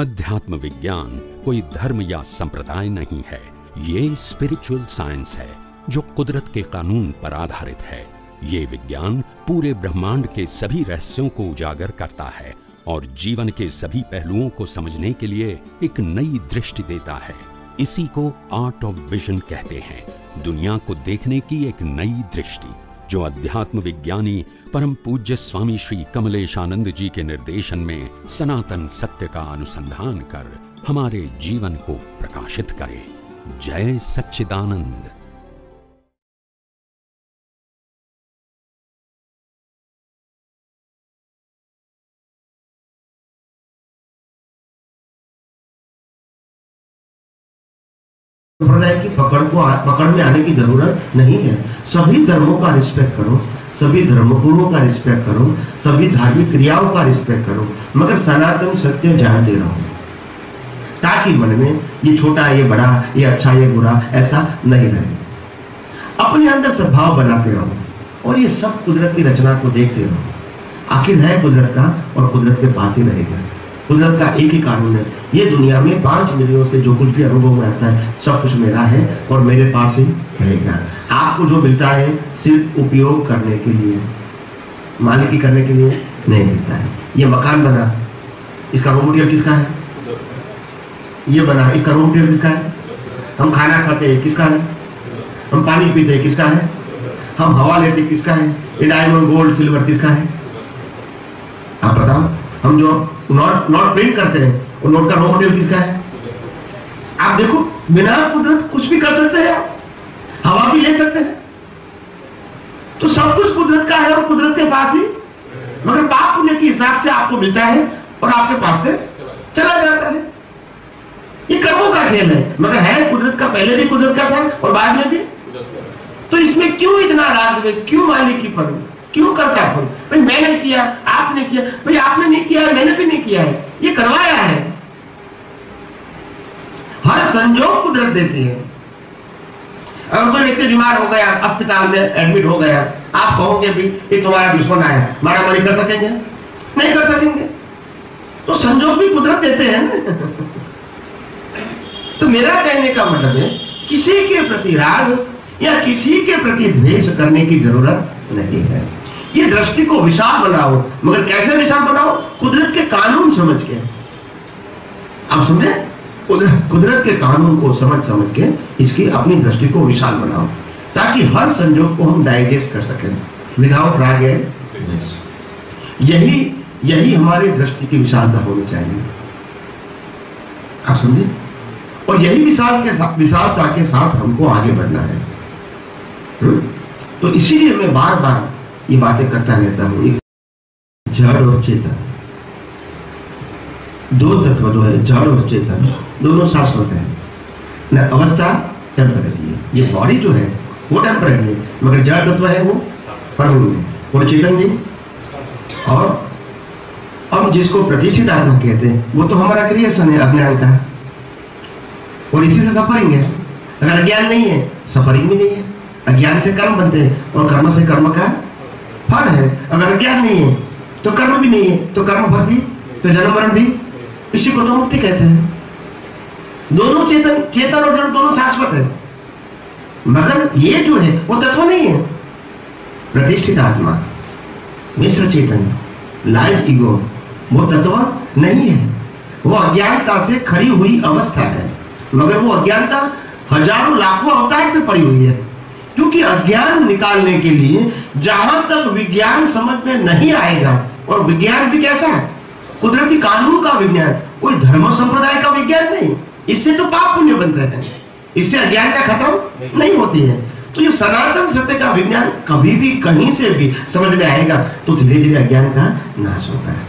अध्यात्म विज्ञान कोई धर्म या संप्रदाय नहीं है, ये स्पिरिचुअल साइंस है जो कुदरत के कानून पर आधारित है। ये विज्ञान पूरे ब्रह्मांड के सभी रहस्यों को उजागर करता है और जीवन के सभी पहलुओं को समझने के लिए एक नई दृष्टि देता है। इसी को आर्ट ऑफ विजन कहते हैं, दुनिया को देखने की एक नई दृष्टि, जो अध्यात्म विज्ञानी परम पूज्य स्वामी श्री कमलेशानंद जी के निर्देशन में सनातन सत्य का अनुसंधान कर हमारे जीवन को प्रकाशित करे। जय सच्चिदानंद। संप्रदाय की पकड़ में आने की जरूरत नहीं है। सभी धर्मों का रिस्पेक्ट करो, सभी धर्मगुरुओं का रिस्पेक्ट करो, सभी धार्मिक क्रियाओं का रिस्पेक्ट करो, मगर सनातन सत्य जानते रहो, ताकि मन में ये छोटा ये बड़ा, ये अच्छा ये बुरा ऐसा नहीं रहे। अपने अंदर सद्भाव बनाते रहो और ये सब कुदरत की रचना को देखते रहो। आखिर है कुदरत का और कुदरत के पास ही रहेगा। कुदरत का एक ही कानून है, ये दुनिया में 5 इंद्रियों से जो कुछ भी अनुभव में आता है सब कुछ मेरा है और मेरे पास ही रहेगा। आपको जो मिलता है सिर्फ उपयोग करने के लिए, मालिकी करने के लिए नहीं मिलता है। ये मकान बना, इसका रॉ मटेरियल किसका है? ये बना, इसका रॉ मटेरियल किसका है? हम खाना खाते हैं, किसका है? हम पानी पीते हैं, किसका है? हम हवा लेते हैं, किसका है? ये डायमंड गोल्ड सिल्वर किसका है? आप बताओ। हम जो नोट प्रिंट करते हैं वो नोट का रॉ मटेरियल किसका है? आप देखो, बिना कुदरत कुछ भी कर सकते हैं, आप हवा भी ले सकते हैं, तो सब कुछ कुदरत का है और कुदरत के पास ही, मगर पाप पुण्य के हिसाब से आपको मिलता है और आपके पास से चला जाता है। ये कर्मों का खेल है, मगर है कुदरत का, पहले भी कुदरत का था और बाद में भी। तो इसमें क्यों इतना राग द्वेष, क्यों मालिकी पर, क्यों करता है? भाई मैंने किया, आपने किया, भाई आपने नहीं किया है, मैंने भी नहीं किया है, ये करवाया है। हर संजोग कुदरत देती है। अगर कोई व्यक्ति बीमार हो गया, अस्पताल में एडमिट हो गया, आप कहोगे भी ये तुम्हारा दुश्मन आया, मारामारी कर सकेंगे? नहीं कर सकेंगे। तो संजोग भी कुदरत देते हैं ना। तो मेरा कहने का मतलब है, किसी के प्रति राग या किसी के प्रति द्वेष करने की जरूरत नहीं है। ये दृष्टि को विशाल बनाओ, मगर कैसे विशाल बनाओ? कुदरत के कानून समझ के। आप समझे? कुदरत के कानून को समझ के इसकी अपनी दृष्टि को विशाल बनाओ, ताकि हर संजोग को हम डाइजेस्ट कर सकें विदाउट राग एंड द्वेष। यही हमारी दृष्टि की विशालता होनी चाहिए। आप समझे? और यही विशालता के साथ हमको आगे बढ़ना है। तो इसीलिए मैं बार बार ये बातें करता रहता हूं। जड़ और चेतन, दो तत्व जो है, जड़ और चेतन, दोनों शाश्वत है न। अवस्था टेम्परेरी है, ये बॉडी जो है वो टेम्परेरी है, मगर जड़ तत्व है वो परमानेंट है, और चेतन भी। और अब जिसको प्रतिष्ठित आत्मा कहते हैं वो तो हमारा क्रिएशन है, अज्ञान का, और इसी से सफरिंग है। अगर अज्ञान नहीं है, सफरिंग भी नहीं है। अज्ञान से कर्म बनते हैं और कर्म से कर्म का फल है। अगर अज्ञान नहीं है तो कर्म भी नहीं है, तो कर्म फल भी, तो जन्म मरण भी। इसी को तो मुक्ति कहते हैं। दोनों चेतन और जड़ दोनों शाश्वत है, मगर ये जो है वो तत्व नहीं है। प्रतिष्ठित आत्मा, मिश्र चेतन, लाइव ईगो, वो तत्व नहीं है। वो अज्ञानता से खड़ी हुई अवस्था है, मगर वो अज्ञानता हजारों लाखों अवतार से पड़ी हुई है। क्योंकि अज्ञान निकालने के लिए जहां तक विज्ञान समझ में नहीं आएगा, और विज्ञान भी कैसा है? कुदरती कानून का विज्ञान, कोई धर्म संप्रदाय का विज्ञान नहीं। इससे तो पाप पुण्य बनते हैं, इससे अज्ञान का खत्म नहीं होती है। तो ये सनातन सत्य का विज्ञान कभी भी कहीं से भी समझ में आएगा तो धीरे धीरे अज्ञान का नाश होता है।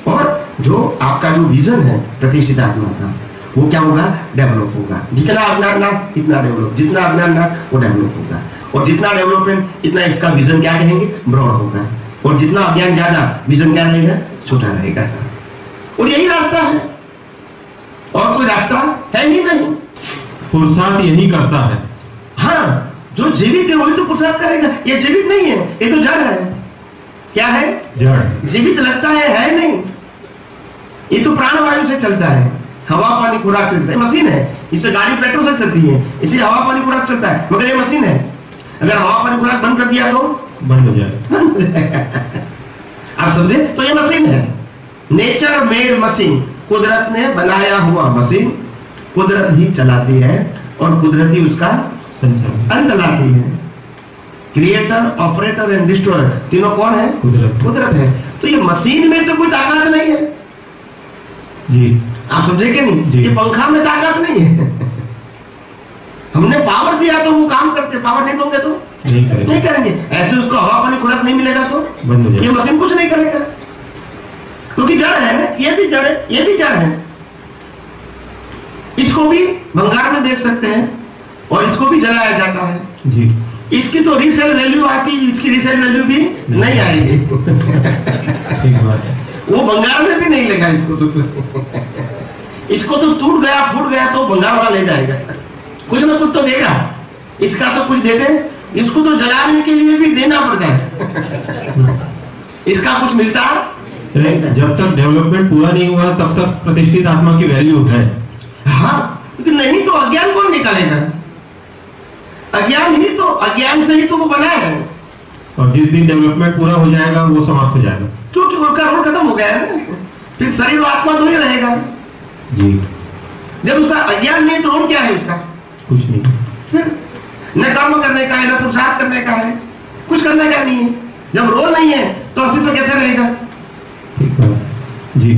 और जो आपका जो विजन है प्रतिष्ठित आत्मा का, वो क्या होगा? डेवलप होगा। जितना अज्ञान नाश इतना डेवलप, जितना अज्ञान नाश वो डेवलप होगा, और जितना डेवलपमेंट इतना इसका विजन क्या कहेंगे? ब्रॉड होगा। और जितना अज्ञान ज्यादा, विजन क्या रहेगा? छोटा रहेगा। और यही रास्ता है, और कोई रास्ता है ही नहीं। पुरुषार्थ यही करता है। हाँ, जो जीवित है वही तो पुरुषार्थ करेगा। ये जीवित नहीं है, ये तो जड़ है। क्या है? जड़। जीवित लगता है नहीं, ये तो प्राणवायु से चलता है। हवा पानी खुराक चलता है, मशीन है। इससे गाड़ी पेट्रोल से चलती है, इसे हवा पानी खुराक चलता है, मगर ये मशीन है। अगर हवा पानी खुराक बंद कर दिया तो बंद हो जाएगा। आप समझे? तो ये मशीन है, नेचर मेड मशीन, कुदरत ने बनाया हुआ मशीन, कुदरत ही चलाती है और कुदरत ही उसका अंत लाती है। क्रिएटर, ऑपरेटर एंड डिस्ट्रॉयर तीनों कौन है? कुदरत है। तो ये मशीन में तो कोई ताकत नहीं है जी, आप समझे कि नहीं? ये पंखा में ताकत नहीं है। हमने पावर दिया तो वो काम करते, पावर नहीं दोगे तो नहीं करेंगे। ऐसे उसको हवा पानी खुराक नहीं मिलेगा तो ये मशीन कुछ नहीं करेगा, क्योंकि जड़ है ना, ये भी जड़ है, ये भी जड़ है। इसको भी भंगार में बेच सकते हैं और इसको भी जलाया जाता है जी। इसकी तो रीसेल वैल्यू आती, इसकी रीसेल वैल्यू भी नहीं आएगी। वो भंगार में भी नहीं लेगा इसको तो टूट गया फूट गया तो भंगार वाला ले जाएगा, कुछ ना कुछ तो देगा। इसका तो कुछ देते, इसको तो जलाने के लिए भी देना पड़ता है। इसका कुछ मिलता जब तक डेवलपमेंट पूरा नहीं हुआ तब तक प्रतिष्ठित आत्मा की वैल्यू है। हाँ, नहीं तो अज्ञान कौन निकालेगा? अज्ञान ही तो, अज्ञान से ही तो वो बना है। और जिस दिन डेवलपमेंट पूरा हो जाएगा वो समाप्त हो जाएगा, क्योंकि उनका रोल खत्म हो गया है ना। फिर शरीर और आत्मा तो ही रहेगा जी। जब उसका अज्ञान नहीं तो रोल क्या है उसका? कुछ नहीं। फिर न कर्म करने का है, न पुरुषार्थ करने का है, कुछ करने का नहीं है। जब रोल नहीं है तो अस्तित्व कैसे रहेगा? ठीक है जी।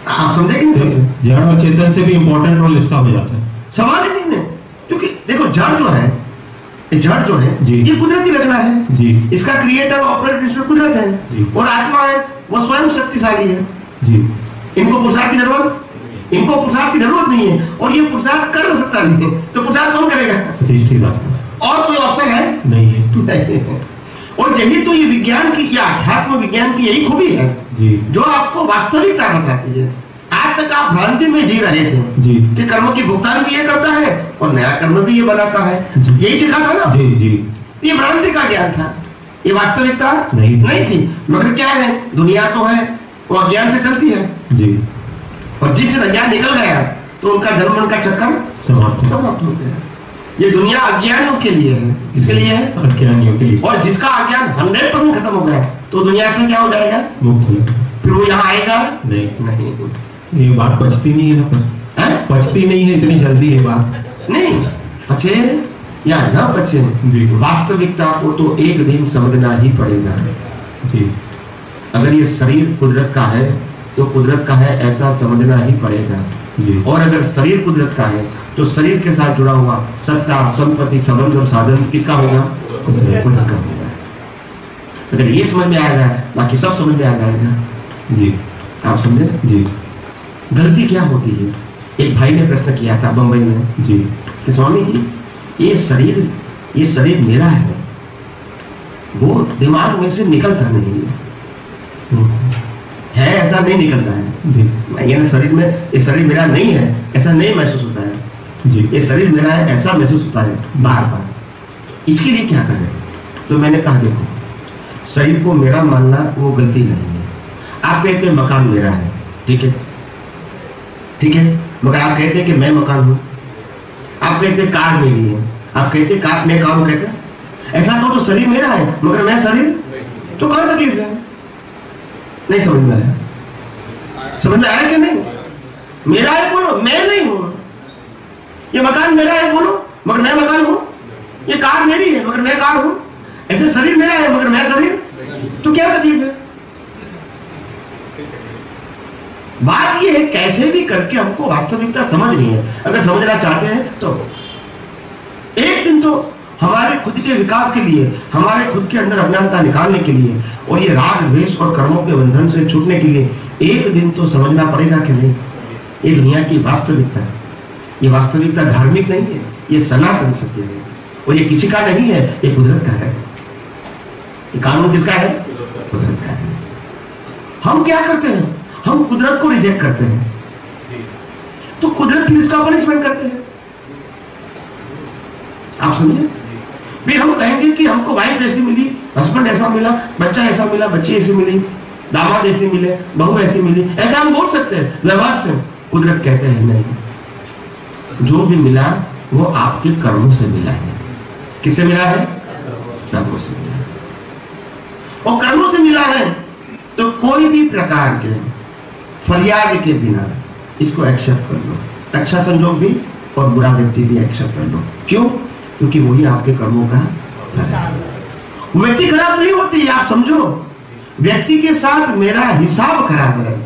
आप समझे कि नहीं समझे? जड़ और चेतन से भी इंपॉर्टेंट रोल इसका हो जाता है। सवाल ही नहीं है, क्योंकि देखो जड़ जो है, जड़ जो है जी, ये कुदरती रचना है जी। इसका क्रिएटर ऑपरेटर कुदरत है और आत्मा है वो स्वयं शक्तिशाली है जी। इनको पुरुषार्थ की जरूरत, इनको पुरुषार्थ की जरूरत नहीं है और ये पुरुषार्थ कर सकता नहीं है, तो पुरुषार्थ कौन करेगा? और कोई ऑप्शन है? नहीं है। और यही तो ये विज्ञान की, या अध्यात्म विज्ञान की यही खूबी है जी, जो आपको वास्तविकता बताती है। आज तक आप भ्रांति में जी रहे थे जी कि कर्म की भुगतान भी ये करता है और नया कर्म भी ये बनाता है, यही सिखा था ना जी जी। ये भ्रांति का ज्ञान था, ये वास्तविकता नहीं थी। मगर क्या है, दुनिया तो है वो अज्ञान से चलती है जी। और जिस अज्ञान निकल गया तो उनका जन्म मन का चक्कर समाप्त हो गया। ये दुनिया अज्ञानियों के लिए है, किसके लिए है? अज्ञानियों के लिए। और जिसका अज्ञान 100% खत्म हो गया तो दुनिया से क्या हो जाएगा? मुक्त। फिर वो यहाँ आएगा नहीं। ये बात पचती नहीं है ना, पचती नहीं है इतनी जल्दी ये बात नहीं। पचे या न पचे, वास्तविकता को तो एक दिन समझना ही पड़ेगा जी। अगर ये शरीर कुदरत का है तो कुदरत का है ऐसा समझना ही पड़ेगा जी। और अगर शरीर कुदरत का है तो शरीर के साथ जुड़ा हुआ सत्ता, संपत्ति, संबंध और साधन किसका होगा? कुदरत का होगा। अगर ये समझ में आएगा बाकी सब समझ में आ जाएगा जी। आप समझे जी। गलती क्या होती है? एक भाई ने प्रश्न किया था बंबई में जी कि स्वामी जी ये शरीर मेरा है, वो दिमाग में से निकलता नहीं है, ऐसा नहीं निकलता है। यानी शरीर में ये शरीर मेरा नहीं है ऐसा नहीं महसूस होता है जी। ये शरीर मेरा है ऐसा महसूस होता है बार बार। इसके लिए क्या करें? तो मैंने कहा देखो, शरीर को मेरा मानना वो गलती नहीं है। आप कहते हैं मकान मेरा है, ठीक है, मगर आप कहते हैं कि मैं मकान हूं। आप कहते हैं कार मेरी है, आप कहते हैं कार मैं कार हूं, कहते ऐसा तो शरीर मेरा है मगर मैं शरीर, तो कहां तकलीफ है? नहीं समझ में आया? समझ में आया कि नहीं? मेरा है बोलो, मैं नहीं हूं। ये मकान मेरा है बोलो मगर मैं मकान हूं। ये कार मेरी है मगर मैं कार हूं। ऐसे शरीर मेरा है मगर मैं शरीर, तो क्या तकलीफ है? बात ये है कैसे भी करके हमको वास्तविकता समझनी है। अगर समझना चाहते हैं तो एक दिन तो हमारे खुद के विकास के लिए, हमारे खुद के अंदर अज्ञानता निकालने के लिए और ये राग द्वेष और कर्मों के बंधन से छूटने के लिए एक दिन तो समझना पड़ेगा कि नहीं, ये दुनिया की वास्तविकता है। ये वास्तविकता धार्मिक नहीं है, ये सनातन सत्य है और ये किसी का नहीं है, ये कुदरत का है। ये कानून किसका है? कुदरत का है। हम क्या करते हैं? हम कुदरत को रिजेक्ट करते हैं तो कुदरत भी उसका पनिशमेंट करते हैं। आप समझे? फिर हम कहेंगे कि हमको वाइफ ऐसी मिली, हस्बैंड ऐसा मिला, बच्चा ऐसा मिला, बच्ची ऐसी मिली, दामाद ऐसी मिले, बहू ऐसी मिली, ऐसा हम बोल सकते हैं व्यवहार से। कुदरत कहते हैं नहीं, जो भी मिला वो आपके कर्मों से मिला है। किससे मिला है? कर्मों से मिला है। और कर्मों से मिला है तो कोई भी प्रकार के फरियाद के बिना इसको एक्सेप्ट कर लो। अच्छा संजोग भी और बुरा व्यक्ति भी एक्सेप्ट कर लो। क्यों? क्योंकि वही आपके कर्मों का व्यक्ति खराब नहीं होती, आप समझो। व्यक्ति के साथ मेरा हिसाब खराब है।